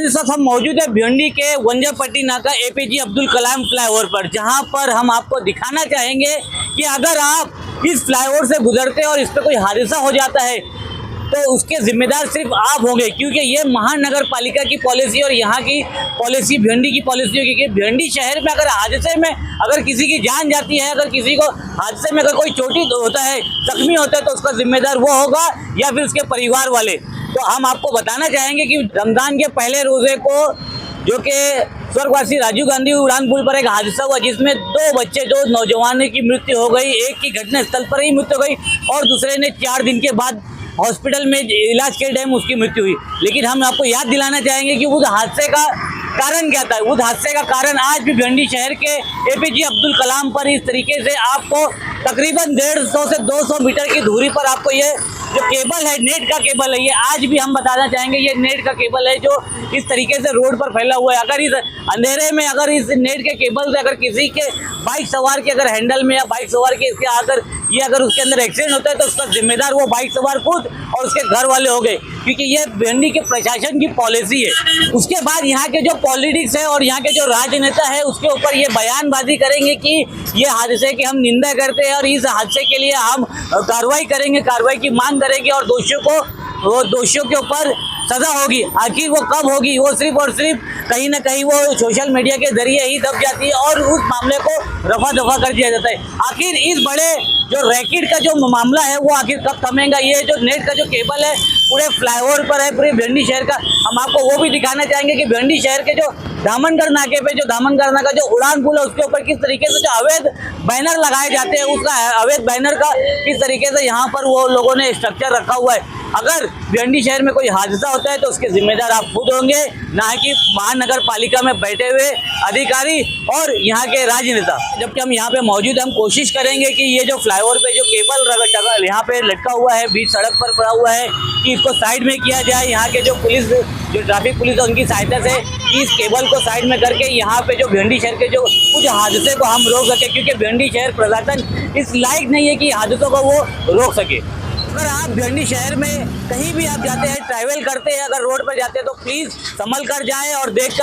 आज इस वक्त हम मौजूद है भिवंडी के वंजापट्टी नाका एपीजे अब्दुल कलाम फ्लाईओवर पर, जहां पर हम आपको दिखाना चाहेंगे कि अगर आप इस फ्लाईओवर से गुजरते हैं और इस पर कोई हादसा हो जाता है तो उसके जिम्मेदार सिर्फ आप होंगे, क्योंकि ये महानगर पालिका की पॉलिसी और यहाँ की पॉलिसी भिवंडी की पॉलिसी होगी कि भिवंडी शहर में अगर हादसे में अगर किसी की जान जाती है, अगर किसी को हादसे में अगर कोई चोटिल होता है, जख्मी होता है, तो उसका जिम्मेदार वो होगा या फिर उसके परिवार वाले। तो हम आपको बताना चाहेंगे कि रमजान के पहले रोजे को जो कि स्वर्गवासी राजीव गांधी उड़ान पुल पर एक हादसा हुआ जिसमें 2 बच्चे, 2 नौजवानों की मृत्यु हो गई। एक की घटना स्थल पर ही मृत्यु हो गई और दूसरे ने 4 दिन के बाद हॉस्पिटल में इलाज के टाइम उसकी मृत्यु हुई। लेकिन हम आपको याद दिलाना चाहेंगे कि उस हादसे का कारण क्या था। उस हादसे का कारण आज भी भिवंडी शहर के एपीजे अब्दुल कलाम पर इस तरीके से आपको तकरीबन 150 से 200 मीटर की दूरी पर आपको ये जो केबल है, नेट का केबल है, ये आज भी हम बताना चाहेंगे ये नेट का केबल है जो इस तरीके से रोड पर फैला हुआ है। अगर इस अंधेरे में अगर इस नेट के केबल से अगर किसी के बाइक सवार के अगर हैंडल में या बाइक सवार के इसके अगर उसके अंदर एक्सीडेंट होता है तो उसका जिम्मेदार वो बाइक सवार खुद और उसके घर वाले हो गए, क्योंकि ये भिवंडी के प्रशासन की पॉलिसी है। उसके बाद यहाँ के जो पॉलिटिक्स है और यहाँ के जो राजनेता है उसके ऊपर ये बयानबाजी करेंगे कि ये हादसे की हम निंदा करते हैं और इस हादसे के लिए हम कार्रवाई करेंगे, कार्रवाई की मांग करेंगे और दोषियों के ऊपर सजा होगी। आखिर वो कब होगी, वो सिर्फ और सिर्फ कहीं ना कहीं वो सोशल मीडिया के जरिए ही दब जाती है और उस मामले को रफा दफा कर दिया जाता है। आखिर इस बड़े जो रैकेट का जो मामला है वो आखिर कब थमेगा। ये जो नेट का जो केबल है पूरे फ्लाईओवर पर है, पूरे भिवंडी शहर का, हम आपको वो भी दिखाना चाहेंगे कि भिवंडी शहर के जो दामनगढ़ नाके पे जो दामनगढ़ नाका जो उड़ान पुल है उसके ऊपर किस तरीके से जो अवैध बैनर लगाए जाते हैं, उसका अवैध बैनर का किस तरीके से यहाँ पर वो लोगों ने स्ट्रक्चर रखा हुआ है। अगर भिवंडी शहर में कोई हादसा होता है तो उसके जिम्मेदार आप खुद होंगे, ना कि महानगर पालिका में बैठे हुए अधिकारी और यहाँ के राजनेता। जबकि हम यहाँ पे मौजूद हैं, हम कोशिश करेंगे कि ये जो फ्लाईओवर पे जो केबल यहाँ पे लटका हुआ है, बीच सड़क पर पड़ा हुआ है, कि इसको साइड में किया जाए। यहाँ के जो पुलिस, जो ट्रैफिक पुलिस है उनकी सहायता से इस केबल को साइड में करके यहाँ पे जो भिवंडी शहर के जो कुछ हादसे को हम रोक सके, क्योंकि भिवंडी शहर प्रशासन इस लायक नहीं है कि हादसों को वो रोक सके। अगर आप भिवंडी शहर में कहीं भी आप जाते हैं, ट्रैवल करते हैं, अगर रोड पर जाते हैं तो प्लीज़ संभल कर जाएं और देखकर